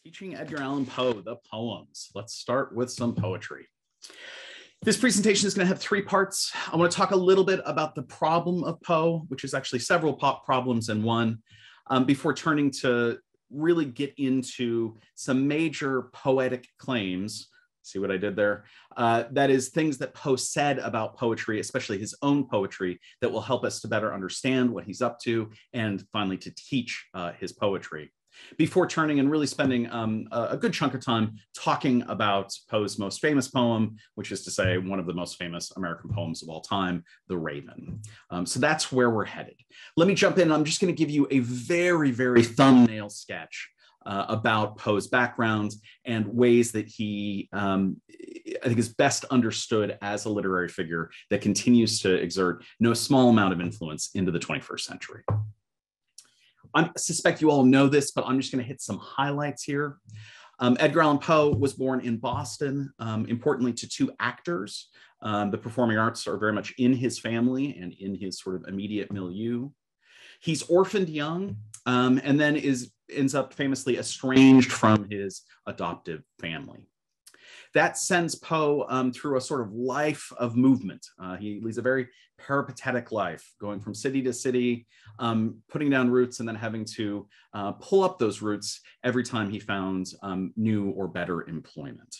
Teaching Edgar Allan Poe, the poems. Let's start with some poetry. This presentation is going to have three parts. I want to talk a little bit about the problem of Poe, which is actually several problems in one, before turning to really get into some major poetic claims. See what I did there? That is things that Poe said about poetry, especially his own poetry, that will help us to better understand what he's up to and finally to teach his poetry. Before turning and really spending a good chunk of time talking about Poe's most famous poem, which is to say one of the most famous American poems of all time, The Raven. So that's where we're headed. Let me jump in. I'm just going to give you a very, very thumbnail sketch about Poe's background and ways that he, I think, is best understood as a literary figure that continues to exert no small amount of influence into the 21st century. I suspect you all know this, but I'm just going to hit some highlights here. Edgar Allan Poe was born in Boston, importantly to two actors. The performing arts are very much in his family and in his sort of immediate milieu. He's orphaned young and then ends up famously estranged from his adoptive family. That sends Poe through a sort of life of movement. He leads a very peripatetic life, going from city to city, putting down roots and then having to pull up those roots every time he found new or better employment.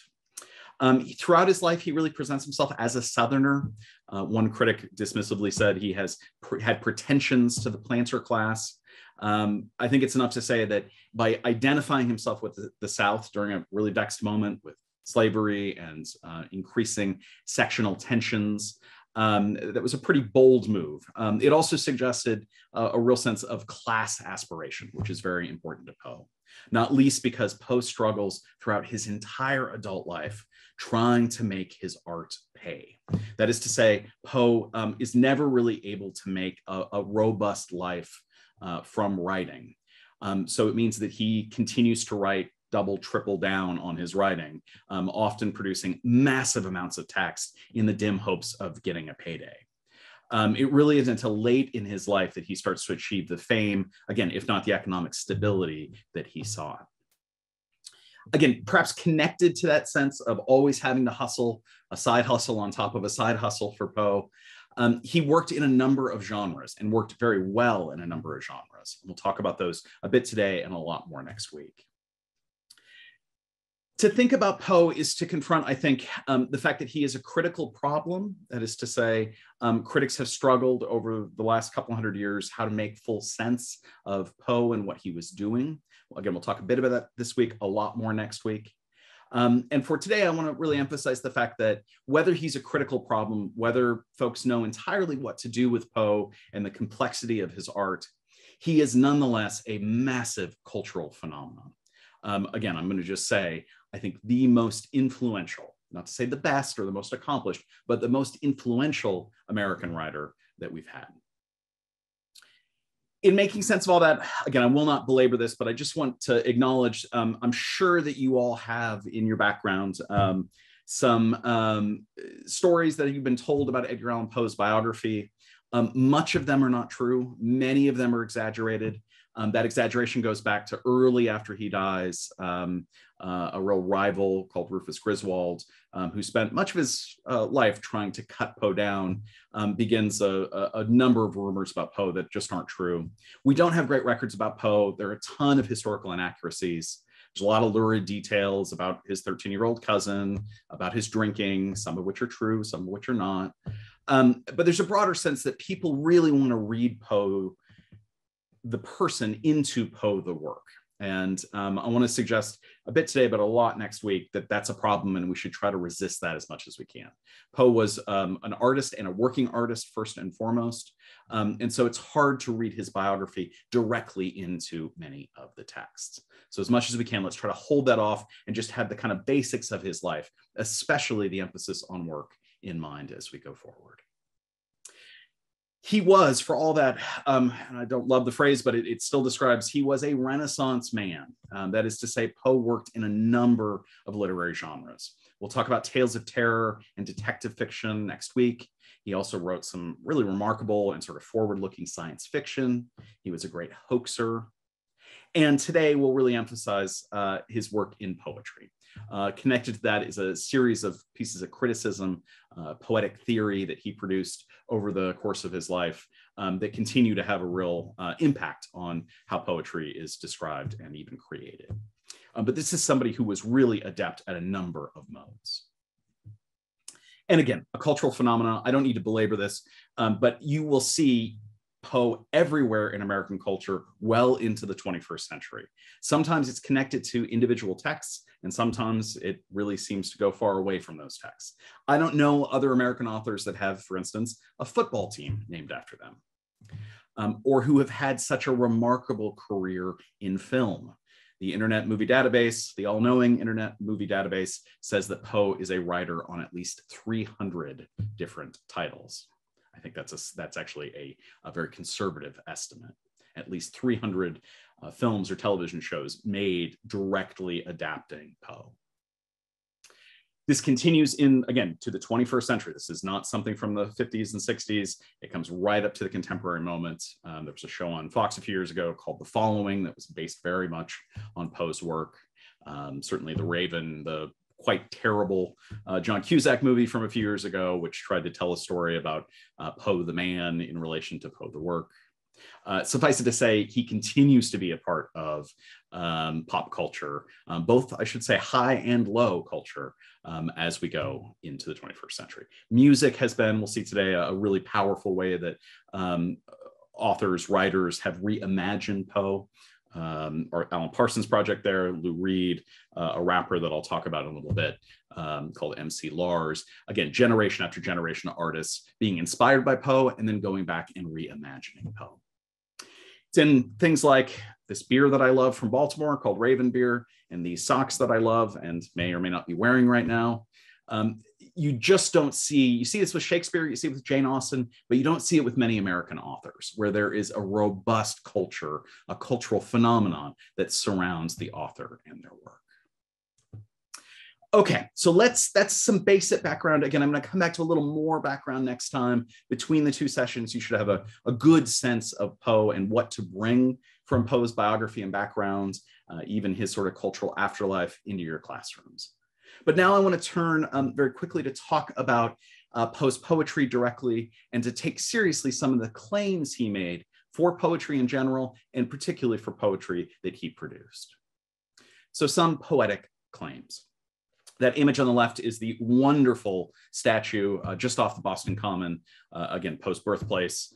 Throughout his life, he really presents himself as a Southerner. One critic dismissively said he has had pretensions to the planter class. I think it's enough to say that by identifying himself with the South during a really vexed moment with slavery and increasing sectional tensions, that was a pretty bold move. It also suggested a real sense of class aspiration, which is very important to Poe, not least because Poe struggles throughout his entire adult life trying to make his art pay. That is to say, Poe is never really able to make a robust life from writing. So it means that he continues to write double, triple down on his writing, often producing massive amounts of text in the dim hopes of getting a payday. It really isn't until late in his life that he starts to achieve the fame, again, if not the economic stability that he sought. Again, perhaps connected to that sense of always having to hustle, a side hustle on top of a side hustle for Poe, he worked in a number of genres and worked very well in a number of genres. We'll talk about those a bit today and a lot more next week. To think about Poe is to confront, I think, the fact that he is a critical problem. That is to say, critics have struggled over the last couple hundred years how to make full sense of Poe and what he was doing. Well, again, we'll talk a bit about that this week, a lot more next week. And for today, I want to really emphasize the fact that whether he's a critical problem, whether folks know entirely what to do with Poe and the complexity of his art, he is nonetheless a massive cultural phenomenon. Again, I'm going to just say, I think the most influential, not to say the best or the most accomplished, but the most influential American writer that we've had. In making sense of all that, again, I will not belabor this, but I just want to acknowledge, I'm sure that you all have in your background some stories that you've been told about Edgar Allan Poe's biography. Much of them are not true. Many of them are exaggerated. That exaggeration goes back to early after he dies. A real rival called Rufus Griswold, who spent much of his life trying to cut Poe down, begins a number of rumors about Poe that just aren't true. We don't have great records about Poe. There are a ton of historical inaccuracies. There's a lot of lurid details about his 13-year-old cousin, about his drinking, some of which are true, some of which are not. But there's a broader sense that people really want to read Poe, the person, into Poe, the work. And I want to suggest a bit today, but a lot next week, that that's a problem and we should try to resist that as much as we can. Poe was an artist and a working artist first and foremost. And so it's hard to read his biography directly into many of the texts. So as much as we can, let's try to hold that off and just have the kind of basics of his life, especially the emphasis on work, in mind as we go forward. He was, for all that, and I don't love the phrase, but it still describes, he was a Renaissance man. That is to say, Poe worked in a number of literary genres. We'll talk about tales of terror and detective fiction next week. He also wrote some really remarkable and sort of forward-looking science fiction. He was a great hoaxer. And today we'll really emphasize his work in poetry. Connected to that is a series of pieces of criticism, poetic theory that he produced over the course of his life that continue to have a real impact on how poetry is described and even created. But this is somebody who was really adept at a number of modes. And again, a cultural phenomenon. I don't need to belabor this, but you will see Poe everywhere in American culture well into the 21st century. Sometimes it's connected to individual texts, and sometimes it really seems to go far away from those texts. I don't know other American authors that have, for instance, a football team named after them, or who have had such a remarkable career in film. The Internet Movie Database, the all-knowing Internet Movie Database, says that Poe is a writer on at least 300 different titles. I think that's actually a very conservative estimate. At least 300 films or television shows made directly adapting Poe. This continues again, to the 21st century. This is not something from the 50s and 60s. It comes right up to the contemporary moment. There was a show on Fox a few years ago called The Following that was based very much on Poe's work. Certainly The Raven, the quite terrible John Cusack movie from a few years ago, which tried to tell a story about Poe the man in relation to Poe the work. Suffice it to say, he continues to be a part of pop culture, both, I should say, high and low culture as we go into the 21st century. Music has been, we'll see today, a really powerful way that authors, writers have reimagined Poe. Or Alan Parsons' project there, Lou Reed, a rapper that I'll talk about in a little bit, called MC Lars. Again, generation after generation of artists being inspired by Poe and then going back and reimagining Poe. It's in things like this beer that I love from Baltimore called Raven Beer, and these socks that I love and may or may not be wearing right now. You just don't see, you see this with Shakespeare, you see it with Jane Austen, but you don't see it with many American authors, where there is a robust culture, a cultural phenomenon that surrounds the author and their work. Okay, so that's some basic background. Again, I'm going to come back to a little more background next time. Between the two sessions, you should have a good sense of Poe and what to bring from Poe's biography and background, even his sort of cultural afterlife, into your classrooms. But now I want to turn very quickly to talk about Poe's poetry directly and to take seriously some of the claims he made for poetry in general, and particularly for poetry that he produced. So some poetic claims. That image on the left is the wonderful statue just off the Boston Common, again, Poe's birthplace.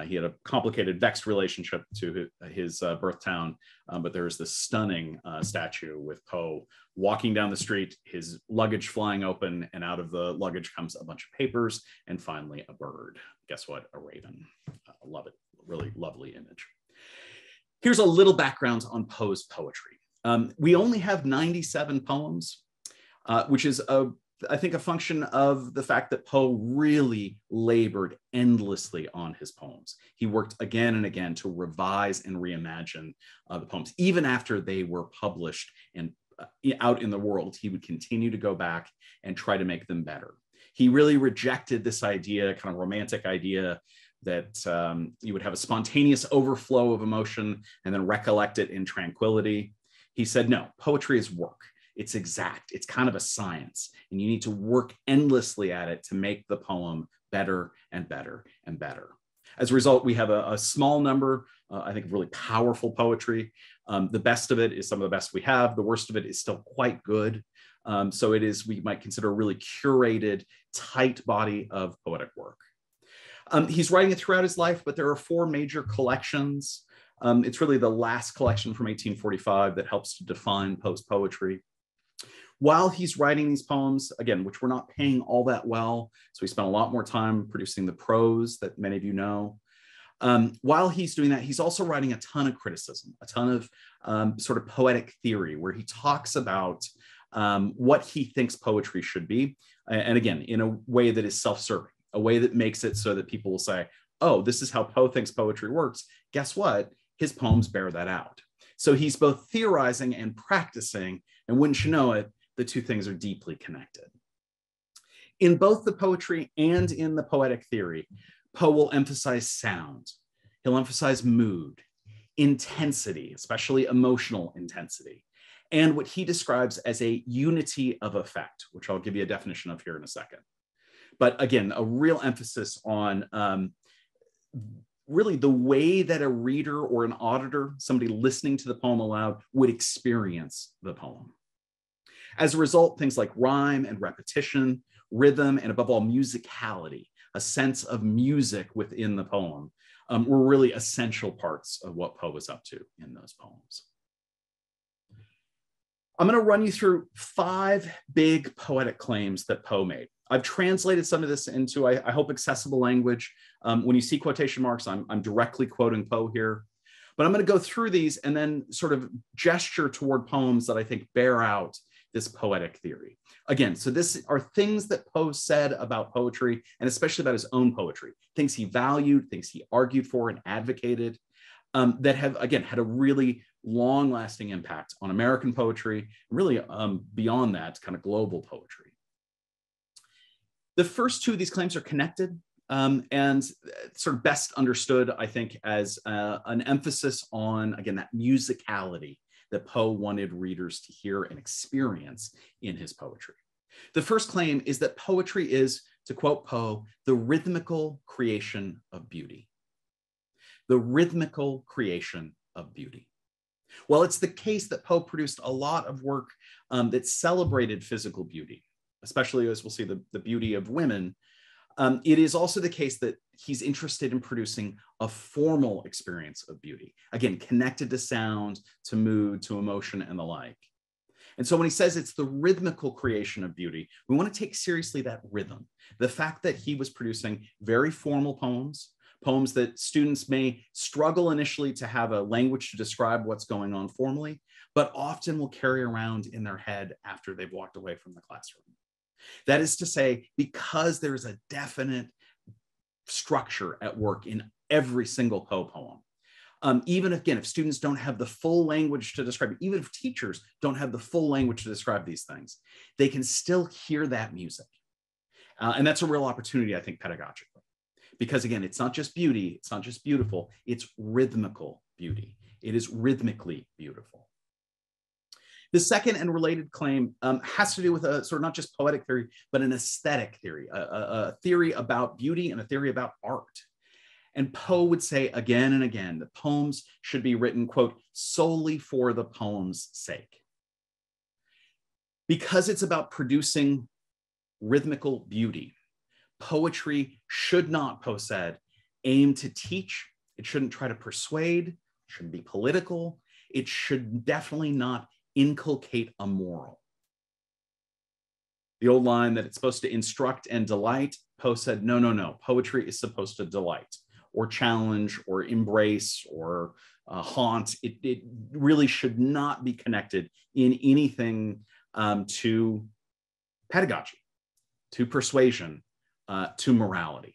He had a complicated, vexed relationship to his birth town, but there is this stunning statue with Poe walking down the street, his luggage flying open, and out of the luggage comes a bunch of papers, and finally a bird. Guess what? A raven. I love it. Really lovely image. Here's a little background on Poe's poetry. We only have 97 poems. Which is, I think, a function of the fact that Poe really labored endlessly on his poems. He worked again and again to revise and reimagine the poems. Even after they were published and out in the world, he would continue to go back and try to make them better. He really rejected this idea, kind of romantic idea, that you would have a spontaneous overflow of emotion and then recollect it in tranquility. He said, no, poetry is work. It's exact. It's kind of a science, and you need to work endlessly at it to make the poem better and better and better. As a result, we have a small number, I think, of really powerful poetry. The best of it is some of the best we have. The worst of it is still quite good. So it is, we might consider, a really curated, tight body of poetic work. He's writing it throughout his life, but there are 4 major collections. It's really the last collection from 1845 that helps to define Poe's poetry. While he's writing these poems, again, which we're not paying all that well, so we spent a lot more time producing the prose that many of you know. While he's doing that, he's also writing a ton of criticism, a ton of sort of poetic theory, where he talks about what he thinks poetry should be. And again, in a way that is self-serving, a way that makes it so that people will say, oh, this is how Poe thinks poetry works. Guess what? His poems bear that out. So he's both theorizing and practicing, and wouldn't you know it, the two things are deeply connected. In both the poetry and in the poetic theory, Poe will emphasize sound. He'll emphasize mood. intensity, especially emotional intensity, and what he describes as a unity of effect, which I'll give you a definition of here in a second. But again, a real emphasis on really the way that a reader or an auditor, somebody listening to the poem aloud, would experience the poem. As a result, things like rhyme and repetition, rhythm, and above all, musicality, a sense of music within the poem, were really essential parts of what Poe was up to in those poems. I'm going to run you through 5 big poetic claims that Poe made. I've translated some of this into, I hope, accessible language. When you see quotation marks, I'm directly quoting Poe here. But I'm going to go through these and then sort of gesture toward poems that I think bear out this poetic theory. Again, so this are things that Poe said about poetry, and especially about his own poetry, things he valued, things he argued for and advocated, that have, again, had a really long-lasting impact on American poetry, really beyond that, kind of global poetry. The first 2 of these claims are connected and sort of best understood, I think, as an emphasis on, again, that musicality that Poe wanted readers to hear and experience in his poetry. The first claim is that poetry is, to quote Poe, the rhythmical creation of beauty. The rhythmical creation of beauty. Well, it's the case that Poe produced a lot of work that celebrated physical beauty, especially as we'll see the beauty of women. It is also the case that he's interested in producing a formal experience of beauty, again, connected to sound, to mood, to emotion, and the like. And so when he says it's the rhythmical creation of beauty, we want to take seriously that rhythm, the fact that he was producing very formal poems, poems that students may struggle initially to have a language to describe what's going on formally, but often will carry around in their head after they've walked away from the classroom. That is to say, because there is a definite structure at work in every single Poe poem. Even again, if students don't have the full language to describe it, even if teachers don't have the full language to describe these things, they can still hear that music. And that's a real opportunity, I think, pedagogically. Because again, it's not just beauty, it's not just beautiful, it's rhythmical beauty. It is rhythmically beautiful. The second and related claim has to do with a sort of not just poetic theory, but an aesthetic theory, a theory about beauty and a theory about art. And Poe would say again and again, the poems should be written, quote, solely for the poem's sake. Because it's about producing rhythmical beauty, poetry should not, Poe said, aim to teach. It shouldn't try to persuade. It shouldn't be political. It should definitely not inculcate a moral. The old line that it's supposed to instruct and delight, Poe said, no, no, no. Poetry is supposed to delight or challenge or embrace or haunt. It really should not be connected in anything to pedagogy, to persuasion, to morality.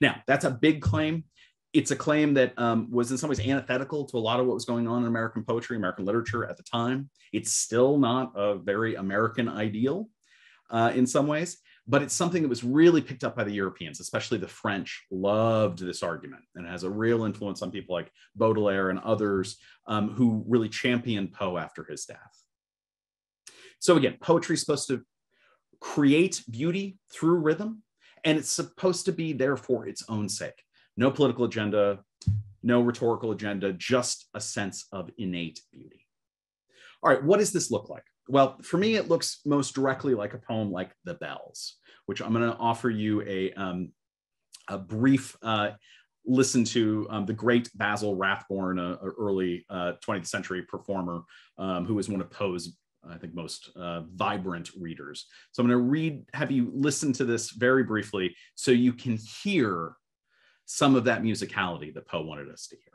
Now, that's a big claim. It's a claim that was in some ways antithetical to a lot of what was going on in American poetry, American literature at the time. It's still not a very American ideal in some ways, but it's something that was really picked up by the Europeans, especially the French loved this argument, and it has a real influence on people like Baudelaire and others who really championed Poe after his death. So again, poetry is supposed to create beauty through rhythm, and it's supposed to be there for its own sake. No political agenda, no rhetorical agenda, just a sense of innate beauty. All right, what does this look like? Well, for me, it looks most directly like a poem like The Bells, which I'm going to offer you a brief listen to the great Basil Rathbone, an early 20th century performer who was one of Poe's, I think, most vibrant readers. So I'm going to have you listen to this very briefly so you can hear some of that musicality that Poe wanted us to hear.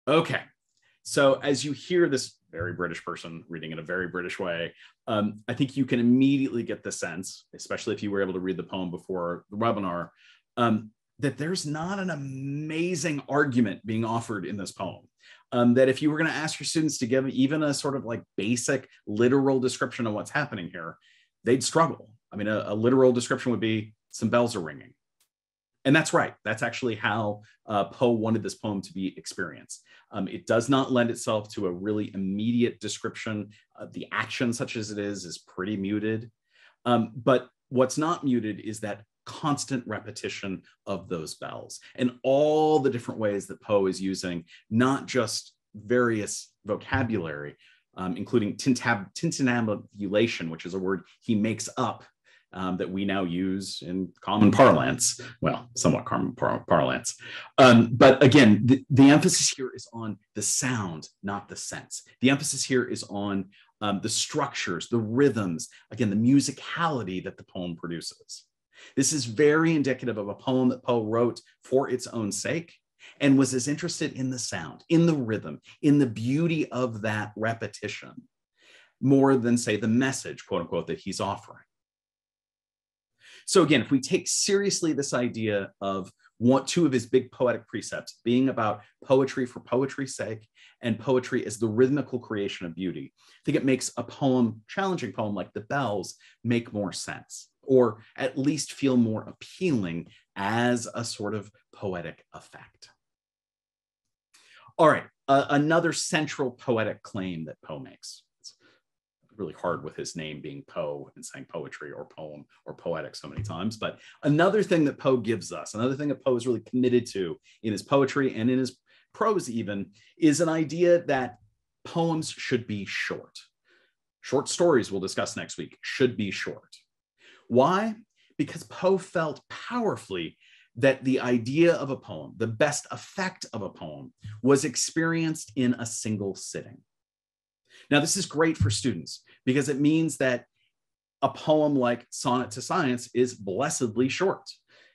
Okay, so as you hear this very British person reading in a very British way, I think you can immediately get the sense, especially if you were able to read the poem before the webinar, that there's not an amazing argument being offered in this poem. That if you were going to ask your students to give even a sort of like basic literal description of what's happening here, they'd struggle. I mean, a literal description would be some bells are ringing. And that's right. That's actually how Poe wanted this poem to be experienced. It does not lend itself to a really immediate description. The action, such as it is pretty muted. But what's not muted is that constant repetition of those bells and all the different ways that Poe is using not just various vocabulary, including tintinnabulation, which is a word he makes up that we now use in common parlance, well, somewhat common parlance. But again, the emphasis here is on the sound, not the sense. The emphasis here is on the structures, the rhythms, again, the musicality that the poem produces. This is very indicative of a poem that Poe wrote for its own sake and was as interested in the sound, in the rhythm, in the beauty of that repetition, more than, say, the message, quote unquote, that he's offering. So again, if we take seriously this idea of two of his big poetic precepts being about poetry for poetry's sake and poetry as the rhythmical creation of beauty, I think it makes a poem, challenging poem like The Bells, make more sense, or at least feel more appealing as a sort of poetic effect. All right, another central poetic claim that Poe makes. Really hard with his name being Poe and saying poetry or poem or poetic so many times. But another thing that Poe gives us, another thing that Poe is really committed to in his poetry and in his prose even, is an idea that poems should be short. Short stories, we'll discuss next week, should be short. Why? Because Poe felt powerfully that the idea of a poem, the best effect of a poem, was experienced in a single sitting. Now, this is great for students because it means that a poem like Sonnet to Science is blessedly short.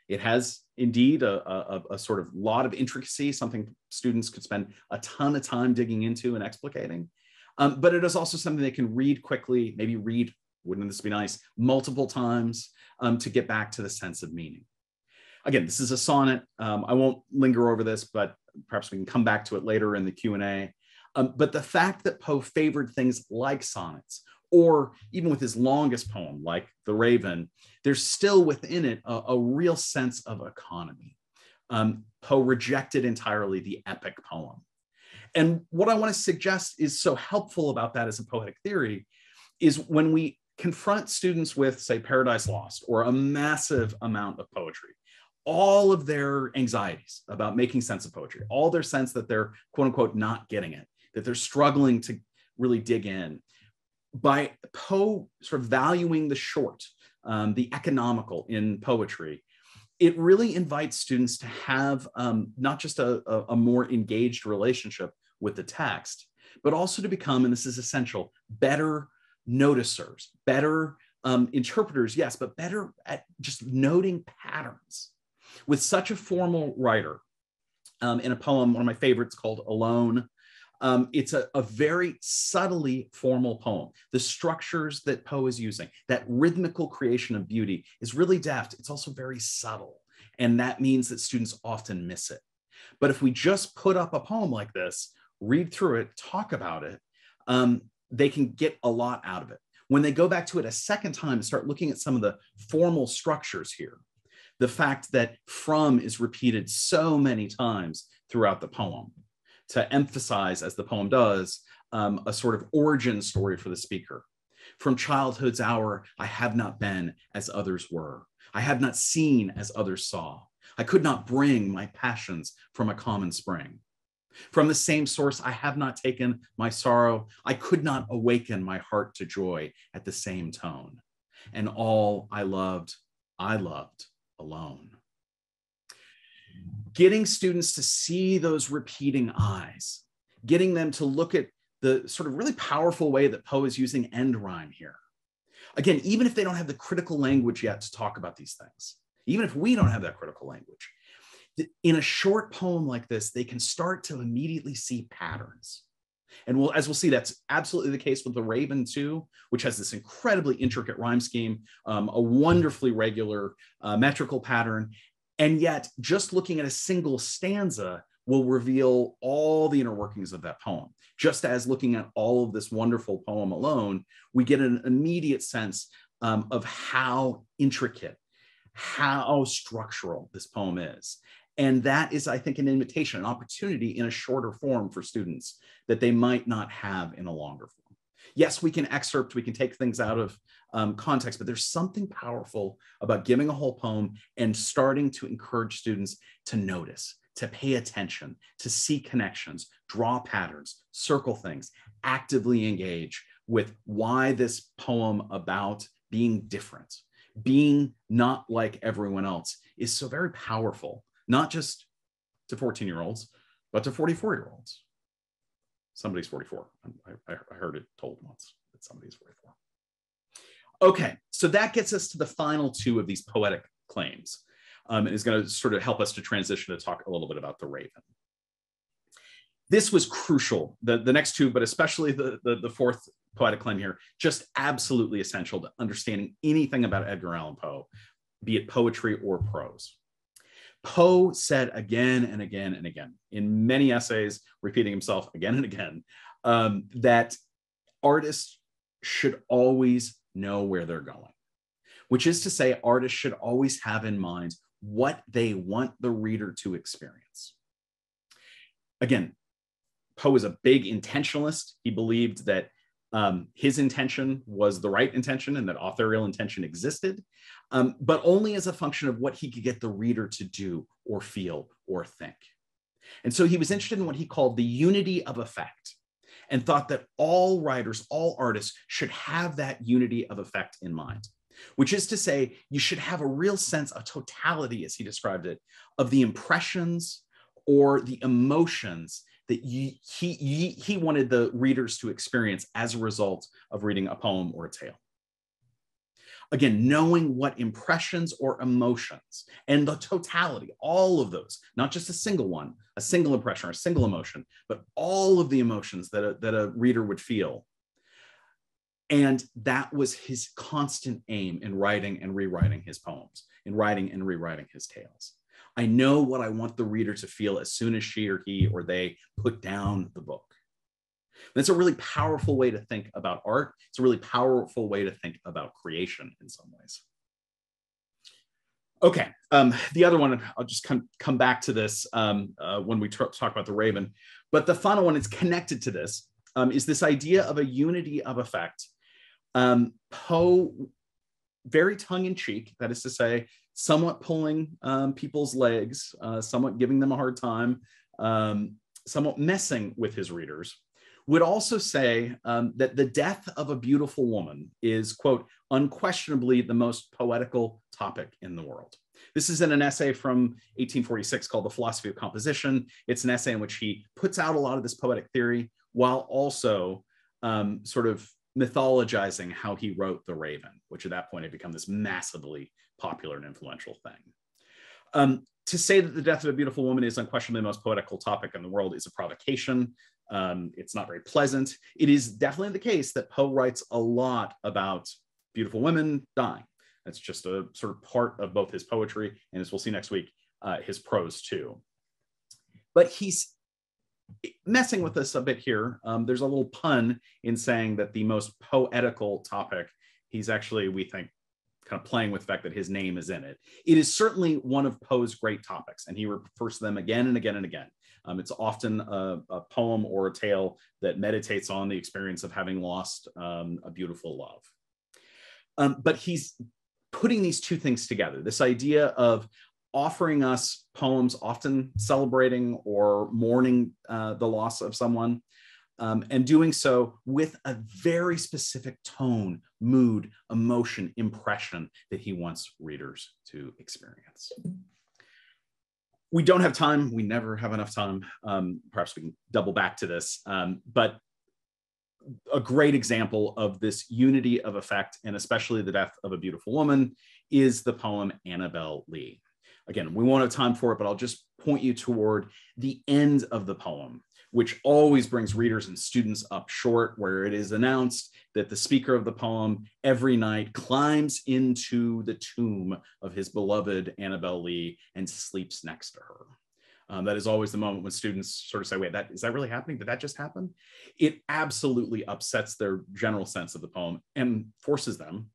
It has indeed a sort of lot of intricacy, something students could spend a ton of time digging into and explicating. But it is also something they can read quickly, maybe read, wouldn't this be nice, multiple times to get back to the sense of meaning. Again, this is a sonnet. I won't linger over this, but perhaps we can come back to it later in the Q&A. But the fact that Poe favored things like sonnets, or even with his longest poem, like The Raven, there's still within it a real sense of economy. Poe rejected entirely the epic poem. And what I want to suggest is so helpful about that as a poetic theory is when we confront students with, say, Paradise Lost, or a massive amount of poetry, all of their anxieties about making sense of poetry, all their sense that they're, quote unquote, not getting it, that they're struggling to really dig in. By Poe sort of valuing the short, the economical in poetry, it really invites students to have not just a more engaged relationship with the text, but also to become, and this is essential, better noticers, better interpreters, yes, but better at just noting patterns. With such a formal writer, in a poem, one of my favorites called Alone, it's a very subtly formal poem. The structures that Poe is using, that rhythmical creation of beauty, is really deft. It's also very subtle. And that means that students often miss it. But if we just put up a poem like this, read through it, talk about it, they can get a lot out of it. When they go back to it a second time and start looking at some of the formal structures here, the fact that from is repeated so many times throughout the poem to emphasize, as the poem does, a sort of origin story for the speaker. From childhood's hour, I have not been as others were. I have not seen as others saw. I could not bring my passions from a common spring. From the same source, I have not taken my sorrow. I could not awaken my heart to joy at the same tone. And all I loved alone. Getting students to see those repeating eyes, getting them to look at the sort of really powerful way that Poe is using end rhyme here. Again, even if they don't have the critical language yet to talk about these things, even if we don't have that critical language, in a short poem like this, they can start to immediately see patterns. And as we'll see, that's absolutely the case with The Raven too, which has this incredibly intricate rhyme scheme, a wonderfully regular metrical pattern. And yet, just looking at a single stanza will reveal all the inner workings of that poem. Just as looking at all of this wonderful poem alone, we get an immediate sense of how intricate, how structural this poem is. And that is, I think, an invitation, an opportunity in a shorter form for students that they might not have in a longer form. Yes, we can excerpt, we can take things out of context, but there's something powerful about giving a whole poem and starting to encourage students to notice, to pay attention, to see connections, draw patterns, circle things, actively engage with why this poem about being different, being not like everyone else is so very powerful, not just to 14-year-olds, but to 44-year-olds. Somebody's 44. I heard it told once that somebody's 44. Okay, so that gets us to the final two of these poetic claims, and is going to sort of help us to transition to talk a little bit about the Raven. This was crucial, the next two, but especially the fourth poetic claim here, just absolutely essential to understanding anything about Edgar Allan Poe, be it poetry or prose. Poe said again and again and again, in many essays, repeating himself again and again, that artists should always know where they're going, which is to say artists should always have in mind what they want the reader to experience. Again, Poe is a big intentionalist. He believed that his intention was the right intention and that authorial intention existed, but only as a function of what he could get the reader to do or feel or think. And so he was interested in what he called the unity of effect and thought that all writers, all artists should have that unity of effect in mind, which is to say you should have a real sense of totality, as he described it, of the impressions or the emotions that he wanted the readers to experience as a result of reading a poem or a tale. Again, knowing what impressions or emotions and the totality, all of those, not just a single one, a single impression or a single emotion, but all of the emotions that a reader would feel. And that was his constant aim in writing and rewriting his poems, in writing and rewriting his tales. I know what I want the reader to feel as soon as she or he or they put down the book. That's a really powerful way to think about art. It's a really powerful way to think about creation in some ways. Okay, the other one, I'll just come back to this when we talk about the Raven, but the final one is connected to this, is this idea of a unity of effect. Poe, very tongue-in-cheek, that is to say, somewhat pulling people's legs, somewhat giving them a hard time, somewhat messing with his readers, would also say that the death of a beautiful woman is, quote, unquestionably the most poetical topic in the world. This is in an essay from 1846 called The Philosophy of Composition. It's an essay in which he puts out a lot of this poetic theory while also sort of mythologizing how he wrote The Raven, which at that point had become this massively popular and influential thing. To say that the death of a beautiful woman is unquestionably the most poetical topic in the world is a provocation. It's not very pleasant. It is definitely the case that Poe writes a lot about beautiful women dying. That's just a sort of part of both his poetry and, as we'll see next week, his prose too. But he's messing with us a bit here. There's a little pun in saying that the most poetical topic, he's actually, we think, kind of playing with the fact that his name is in it. It is certainly one of Poe's great topics, and he refers to them again and again and again. It's often a poem or a tale that meditates on the experience of having lost a beautiful love. But he's putting these two things together, this idea of offering us poems often celebrating or mourning the loss of someone, and doing so with a very specific tone, mood, emotion, impression that he wants readers to experience. We don't have time. We never have enough time. Perhaps we can double back to this, but a great example of this unity of effect, and especially the death of a beautiful woman, is the poem Annabel Lee. Again, we won't have time for it, but I'll just point you toward the end of the poem, which always brings readers and students up short, where it is announced that the speaker of the poem every night climbs into the tomb of his beloved Annabel Lee and sleeps next to her. That is always the moment when students sort of say, wait, is that really happening? Did that just happen? It absolutely upsets their general sense of the poem and forces them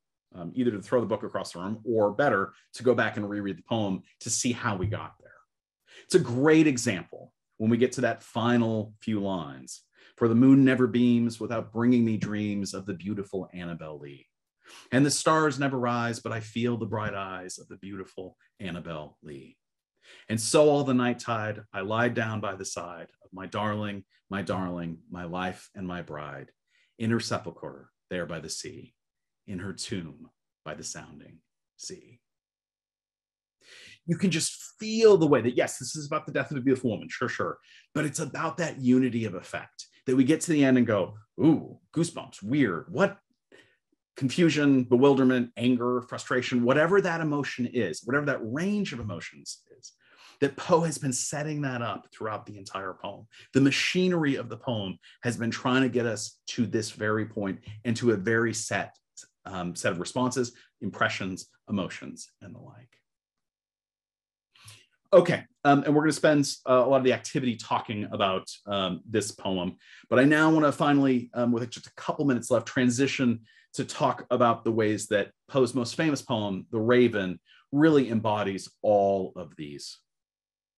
either to throw the book across the room or better, to go back and reread the poem to see how we got there. It's a great example when we get to that final few lines. For the moon never beams without bringing me dreams of the beautiful Annabel Lee. And the stars never rise, but I feel the bright eyes of the beautiful Annabel Lee. And so all the nighttide, I lie down by the side of my darling, my life and my bride, in her sepulchre there by the sea, in her tomb by the sounding sea. You can just feel the way that, yes, this is about the death of a beautiful woman, sure, but it's about that unity of effect that we get to the end and go, ooh, goosebumps, weird, what? Confusion, bewilderment, anger, frustration, whatever that emotion is, whatever that range of emotions is, that Poe has been setting that up throughout the entire poem. The machinery of the poem has been trying to get us to this very point and to a very set of responses, impressions, emotions, and the like. Okay, and we're going to spend a lot of the activity talking about this poem, but I now want to finally, with just a couple minutes left, transition to talk about the ways that Poe's most famous poem, The Raven, really embodies all of these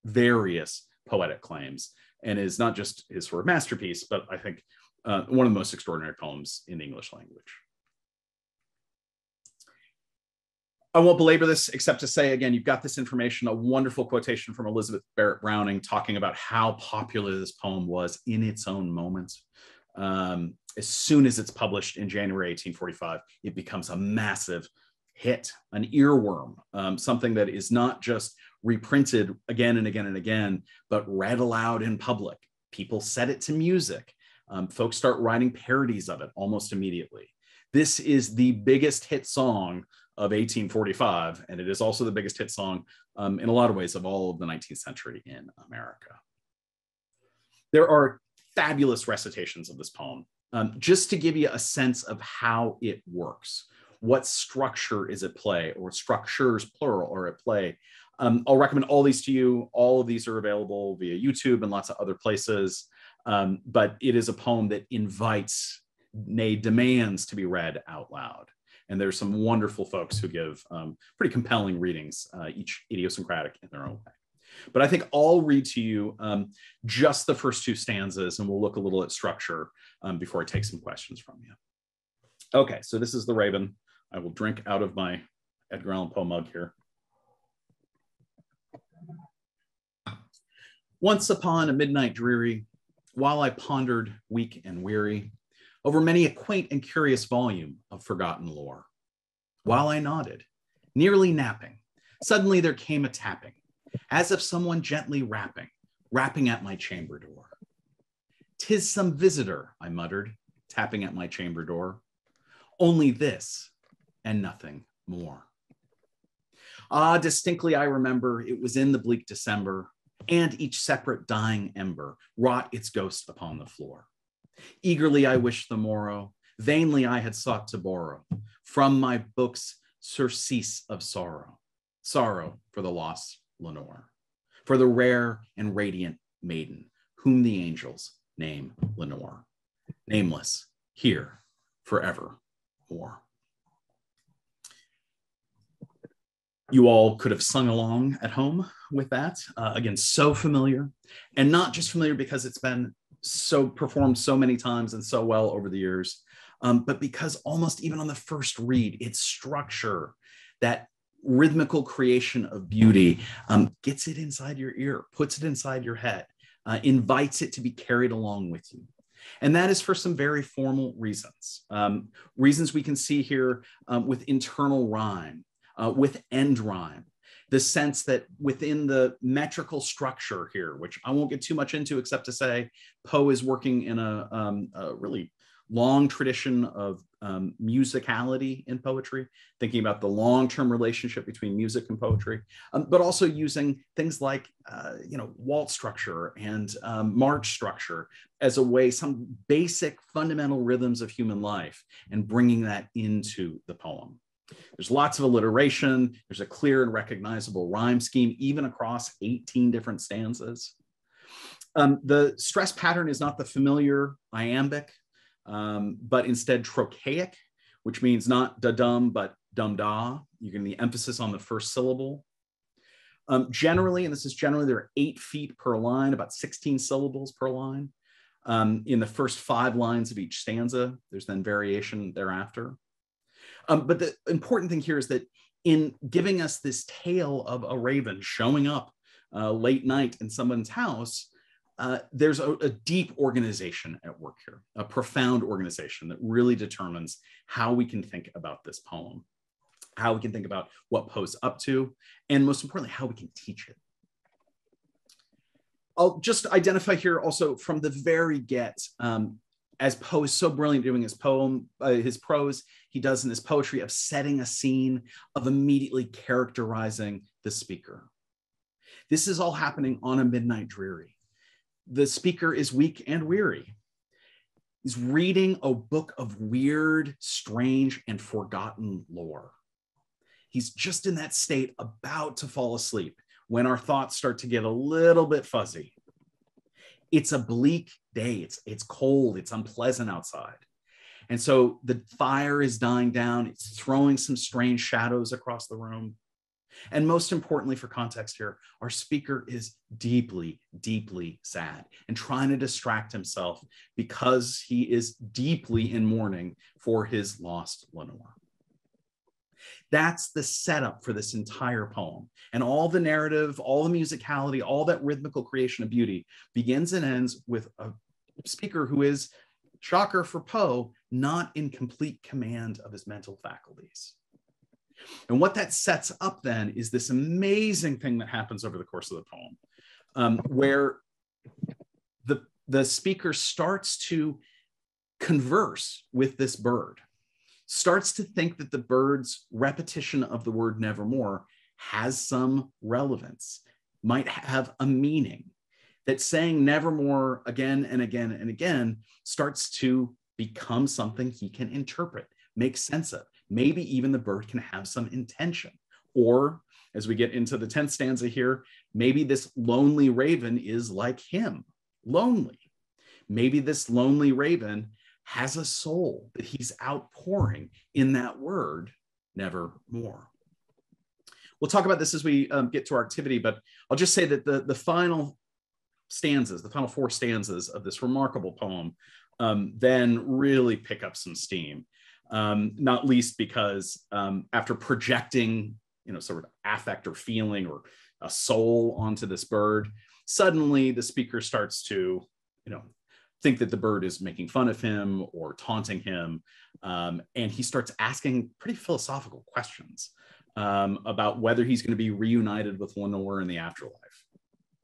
various poetic claims and is not just his sort of masterpiece, but I think one of the most extraordinary poems in the English language. I won't belabor this except to say, again, you've got this information, a wonderful quotation from Elizabeth Barrett Browning talking about how popular this poem was in its own moment. As soon as it's published in January 1845, it becomes a massive hit, an earworm, something that is not just reprinted again and again and again, but read aloud in public. People set it to music. Folks start writing parodies of it almost immediately. This is the biggest hit song of 1845, and it is also the biggest hit song in a lot of ways of all of the 19th century in America. There are fabulous recitations of this poem. Just to give you a sense of how it works, what structure is at play, or structures, plural, are at play. I'll recommend all these to you. All of these are available via YouTube and lots of other places, but it is a poem that invites, nay, demands to be read out loud. And there's some wonderful folks who give pretty compelling readings, each idiosyncratic in their own way. But I think I'll read to you just the first two stanzas, and we'll look a little at structure before I take some questions from you. Okay, so this is The Raven. I will drink out of my Edgar Allan Poe mug here. Once upon a midnight dreary, while I pondered weak and weary over many a quaint and curious volume of forgotten lore, while I nodded, nearly napping, suddenly there came a tapping, as of someone gently rapping at my chamber door. "'Tis some visitor," I muttered, tapping at my chamber door. "Only this and nothing more." Ah, distinctly I remember it was in the bleak December, and each separate dying ember wrought its ghost upon the floor. Eagerly I wished the morrow, vainly I had sought to borrow from my books surcease of sorrow, sorrow for the lost Lenore, for the rare and radiant maiden whom the angels name Lenore, nameless here forevermore. You all could have sung along at home with that. Again, so familiar, and not just familiar because it's been so performed so many times and so well over the years, but because almost even on the first read, its structure, that rhythmical creation of beauty, gets it inside your ear, puts it inside your head, invites it to be carried along with you. And that is for some very formal reasons. Reasons we can see here with internal rhyme, with end rhyme, the sense that within the metrical structure here, which I won't get too much into except to say Poe is working in a really long tradition of musicality in poetry, thinking about the long-term relationship between music and poetry, but also using things like, waltz structure and march structure as a way, some basic fundamental rhythms of human life, and bringing that into the poem. There's lots of alliteration. There's a clear and recognizable rhyme scheme, even across 18 different stanzas. The stress pattern is not the familiar iambic, but instead trochaic, which means not da-dum, but dum-da. You're getting the emphasis on the first syllable. Generally, and this is generally, there are 8 feet per line, about 16 syllables per line. In the first 5 lines of each stanza, there's then variation thereafter. But the important thing here is that in giving us this tale of a raven showing up late night in someone's house, there's a deep organization at work here, a profound organization that really determines how we can think about this poem, how we can think about what Poe's up to, and most importantly, how we can teach it. I'll just identify here also from the very get, as Poe is so brilliant doing his prose, he does in his poetry of setting a scene, of immediately characterizing the speaker. This is all happening on a midnight dreary. The speaker is weak and weary. He's reading a book of weird, strange, and forgotten lore. He's just in that state, about to fall asleep, when our thoughts start to get a little bit fuzzy. It's a bleak day. It's cold. It's unpleasant outside. And so the fire is dying down. It's throwing some strange shadows across the room. And most importantly, for context here, our speaker is deeply, deeply sad and trying to distract himself because he is deeply in mourning for his lost Lenore. That's the setup for this entire poem. And all the narrative, all the musicality, all that rhythmical creation of beauty begins and ends with a speaker who is, shocker for Poe, not in complete command of his mental faculties. And what that sets up then is this amazing thing that happens over the course of the poem, where the speaker starts to converse with this bird, starts to think that the bird's repetition of the word nevermore has some relevance, might have a meaning, that saying nevermore again and again and again starts to become something he can interpret, make sense of. Maybe even the bird can have some intention. Or, as we get into the 10th stanza here, maybe this lonely raven is like him, lonely. Maybe this lonely raven has a soul that he's outpouring in that word, nevermore. We'll talk about this as we get to our activity, but I'll just say that the final stanzas, the final 4 stanzas of this remarkable poem, then really pick up some steam. Not least because after projecting, sort of affect or feeling or a soul onto this bird, suddenly the speaker starts to, think that the bird is making fun of him or taunting him. And he starts asking pretty philosophical questions about whether he's going to be reunited with Lenore in the afterlife.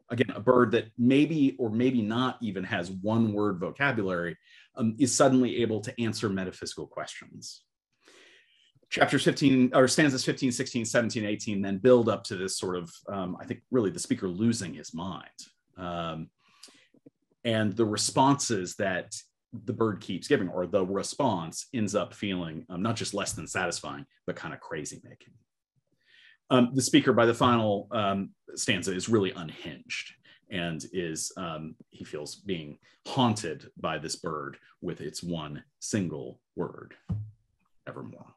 Again, a bird that maybe or maybe not even has one word vocabulary is suddenly able to answer metaphysical questions. Chapters 15, or stanzas 15, 16, 17, 18 then build up to this sort of, I think really the speaker losing his mind. And the responses that the bird keeps giving, or the response ends up feeling not just less than satisfying, but kind of crazy making. The speaker by the final stanza is really unhinged and is, he feels being haunted by this bird with its one single word, evermore.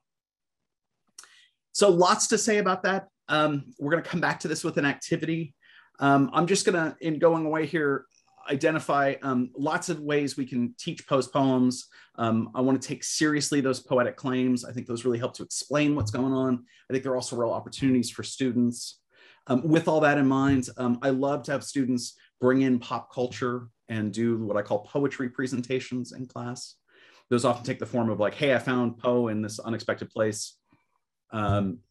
So lots to say about that. We're gonna come back to this with an activity. I'm just gonna, in going away here, identify lots of ways we can teach Poe's poems. I want to take seriously those poetic claims. I think those really help to explain what's going on. I think there are also real opportunities for students. With all that in mind, I love to have students bring in pop culture and do what I call poetry presentations in class. Those often take the form of like, hey, I found Poe in this unexpected place.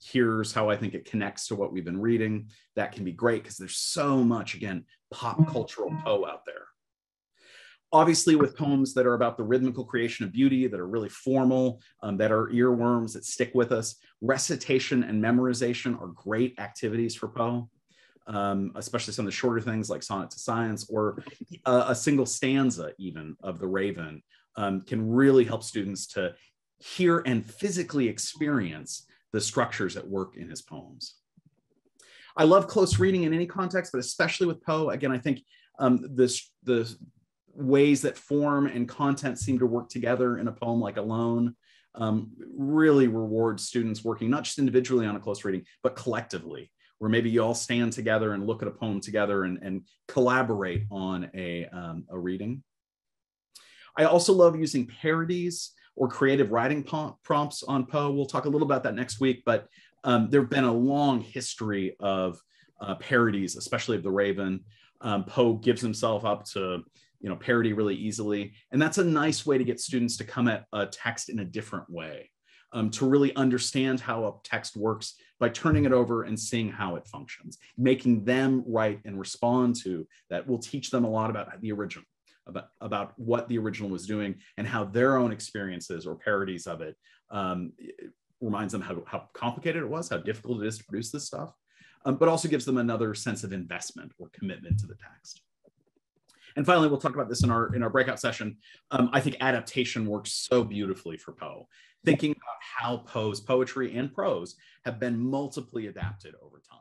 Here's how I think it connects to what we've been reading. That can be great because there's so much, again, pop cultural Poe out there. Obviously, with poems that are about the rhythmical creation of beauty, that are really formal, that are earworms that stick with us, recitation and memorization are great activities for Poe, especially some of the shorter things like Sonnet to Science, or a single stanza even of the Raven can really help students to hear and physically experience the structures at work in his poems. I love close reading in any context, but especially with Poe. Again, I think the ways that form and content seem to work together in a poem like Alone really rewards students working not just individually on a close reading, but collectively, where maybe you all stand together and look at a poem together and collaborate on a reading. I also love using parodies or creative writing prompts on Poe. We'll talk a little about that next week, but there have been a long history of parodies, especially of The Raven. Poe gives himself up to parody really easily. And that's a nice way to get students to come at a text in a different way, to really understand how a text works by turning it over and seeing how it functions. Making them write and respond to that will teach them a lot about the original, about what the original was doing and how their own experiences or parodies of it reminds them how complicated it was, how difficult it is to produce this stuff, but also gives them another sense of investment or commitment to the text. And finally, we'll talk about this in our breakout session. I think adaptation works so beautifully for Poe, thinking about how Poe's poetry and prose have been multiply adapted over time.